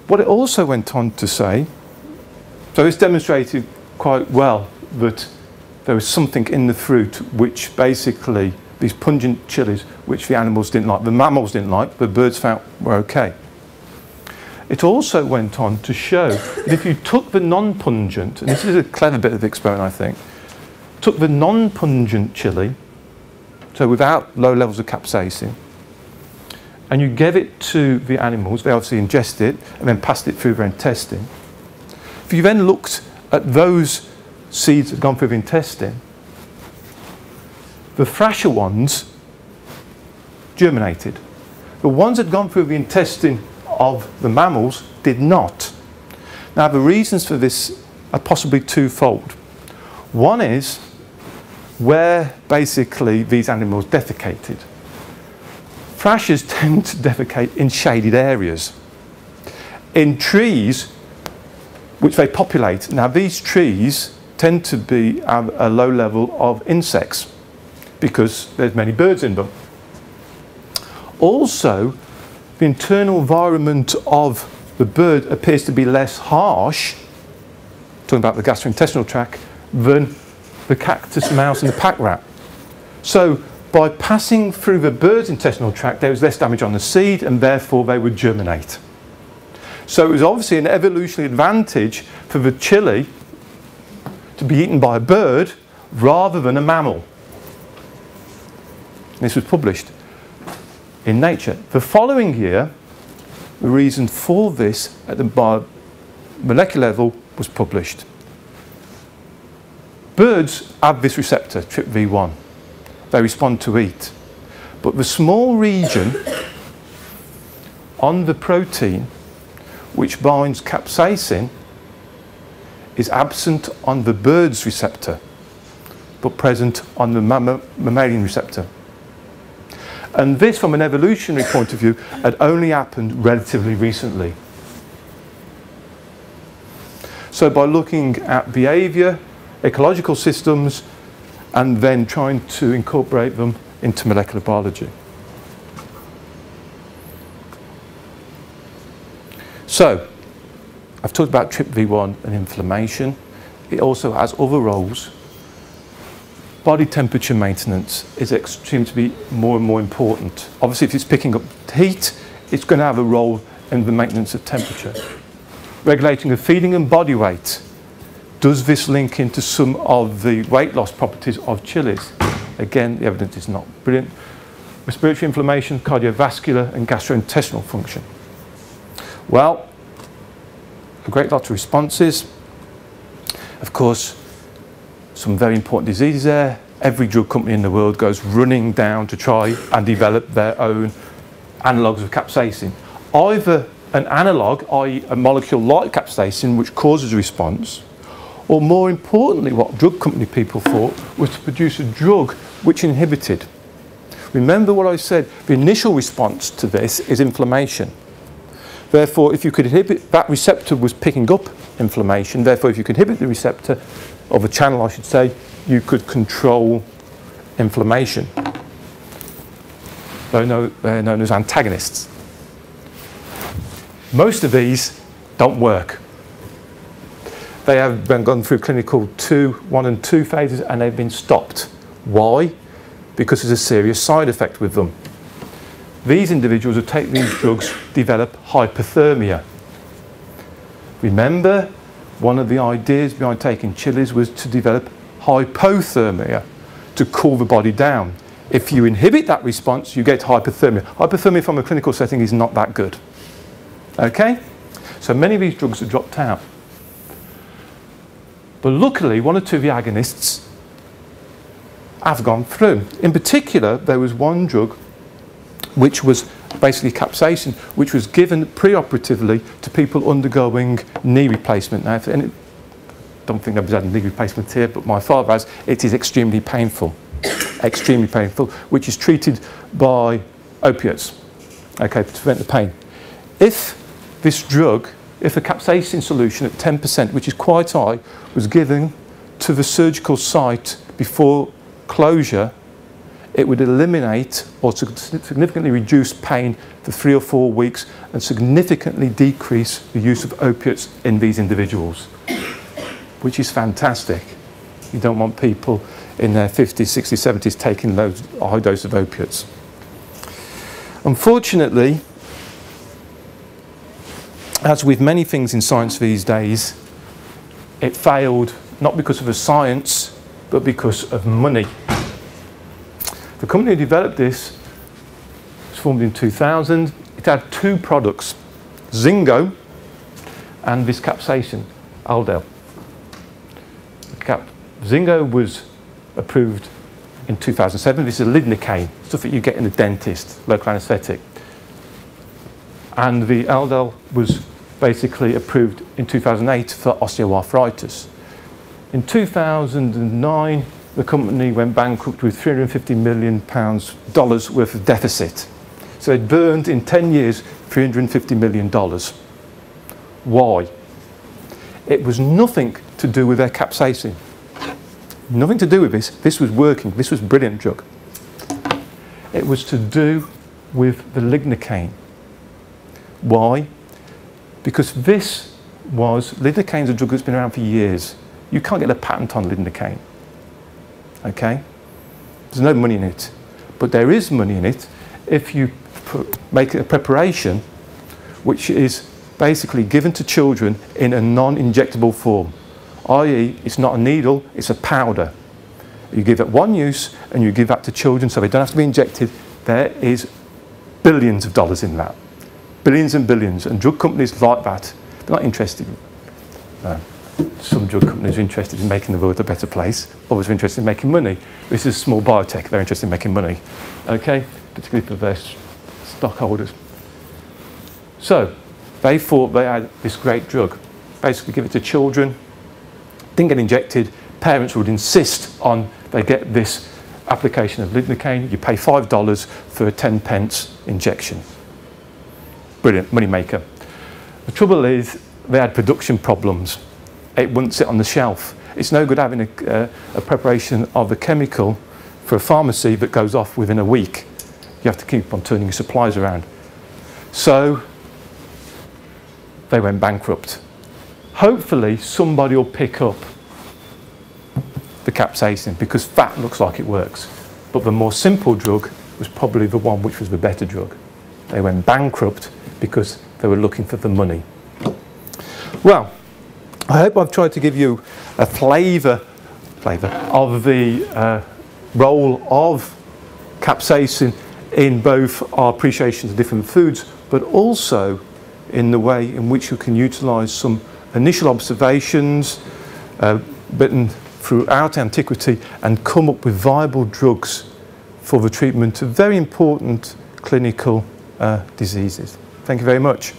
What it also went on to say, so this demonstrated quite well that there was something in the fruit which basically, these pungent chilies, which the animals didn't like, the mammals didn't like, but birds found were okay. It also went on to show that if you took the non-pungent, and this is a clever bit of the experiment I think, took the non-pungent chili, so without low levels of capsaicin, and you gave it to the animals, they obviously ingest it and then passed it through their intestine. If you then looked at those seeds that had gone through the intestine, the thrasher ones germinated. The ones that had gone through the intestine of the mammals did not. Now the reasons for this are possibly twofold. One is where basically these animals defecated. Thrashers tend to defecate in shaded areas. In trees which they populate. Now these trees tend to be at a low level of insects because there's many birds in them. Also, the internal environment of the bird appears to be less harsh, talking about the gastrointestinal tract, than the cactus mouse and the pack rat. So by passing through the bird's intestinal tract, there was less damage on the seed and therefore they would germinate. So it was obviously an evolutionary advantage for the chili to be eaten by a bird rather than a mammal. This was published in Nature. The following year, the reason for this at the molecular level was published. Birds have this receptor, TRPV1. They respond to heat. But the small region on the protein which binds capsaicin is absent on the bird's receptor, but present on the mammalian receptor. And this, from an evolutionary point of view, had only happened relatively recently. So by looking at behaviour, ecological systems, and then trying to incorporate them into molecular biology. So, I've talked about TRPV1 and inflammation. It also has other roles. Body temperature maintenance is extreme to be more and more important. Obviously, if it's picking up heat, it's going to have a role in the maintenance of temperature. Regulating of feeding and body weight. Does this link into some of the weight loss properties of chilies? Again, the evidence is not brilliant. Respiratory inflammation, cardiovascular and gastrointestinal function. Well, a great lot of responses. Of course, some very important diseases there. Every drug company in the world goes running down to try and develop their own analogues of capsaicin. Either an analogue, i.e. a molecule like capsaicin which causes a response, or more importantly what drug company people thought was to produce a drug which inhibited. Remember what I said, the initial response to this is inflammation. Therefore, if you could inhibit, that receptor was picking up inflammation, therefore if you could inhibit the receptor, or the channel I should say, you could control inflammation. They're known as antagonists. Most of these don't work. They have been gone through clinical 1 and 2 phases and they've been stopped. Why? Because there's a serious side effect with them. These individuals who take these drugs develop hypothermia. Remember, one of the ideas behind taking chilies was to develop hypothermia, to cool the body down. If you inhibit that response, you get hypothermia. Hypothermia from a clinical setting is not that good. Okay? So many of these drugs have dropped out. But luckily, 1 or 2 of the agonists have gone through. In particular, there was one drug which was basically capsaicin, which was given preoperatively to people undergoing knee replacement. Now, I don't think I've had a knee replacement here, but my father has. It is extremely painful, extremely painful, which is treated by opiates, okay, to prevent the pain. If this drug, if a capsaicin solution at 10%, which is quite high, was given to the surgical site before closure, it would eliminate or significantly reduce pain for 3 or 4 weeks and significantly decrease the use of opiates in these individuals, which is fantastic. You don't want people in their 50s, 60s, 70s taking loads, a high dose of opiates. Unfortunately, as with many things in science these days, it failed not because of the science, but because of money. The company who developed this was formed in 2000. It had 2 products, Zingo and this capsaicin, Aldel. Zingo was approved in 2007. This is lignocaine, stuff that you get in a dentist, local anaesthetic. And the Aldel was basically approved in 2008 for osteoarthritis. In 2009, the company went bankrupt with $350 million worth of deficit. So it burned in 10 years $350 million. Why? It was nothing to do with their capsaicin. Nothing to do with this. This was working. This was a brilliant drug. It was to do with the lignocaine. Why? Because lignocaine's a drug that's been around for years. You can't get a patent on lignocaine. Okay? There's no money in it. But there is money in it if you make a preparation which is basically given to children in a non-injectable form. i.e. it's not a needle, it's a powder. You give it one use and you give that to children so they don't have to be injected. There is billions of dollars in that. Billions and billions. And drug companies like that, they're not interested. Some drug companies are interested in making the world a better place. Others are interested in making money. This is small biotech, they're interested in making money. Okay? Particularly for their stockholders. So, they thought they had this great drug. Basically give it to children, didn't get injected, parents would insist on they get this application of lignocaine, you pay $5 for a 10p injection. Brilliant, money maker. The trouble is, they had production problems. It wouldn't sit on the shelf. It's no good having a preparation of a chemical for a pharmacy that goes off within a week. You have to keep on turning your supplies around. So, they went bankrupt. Hopefully somebody will pick up the capsaicin because that looks like it works. But the more simple drug was probably the one which was the better drug. They went bankrupt because they were looking for the money. Well, I hope I've tried to give you a flavour of the role of capsaicin in both our appreciation of different foods, but also in the way in which you can utilise some initial observations written throughout antiquity and come up with viable drugs for the treatment of very important clinical diseases. Thank you very much.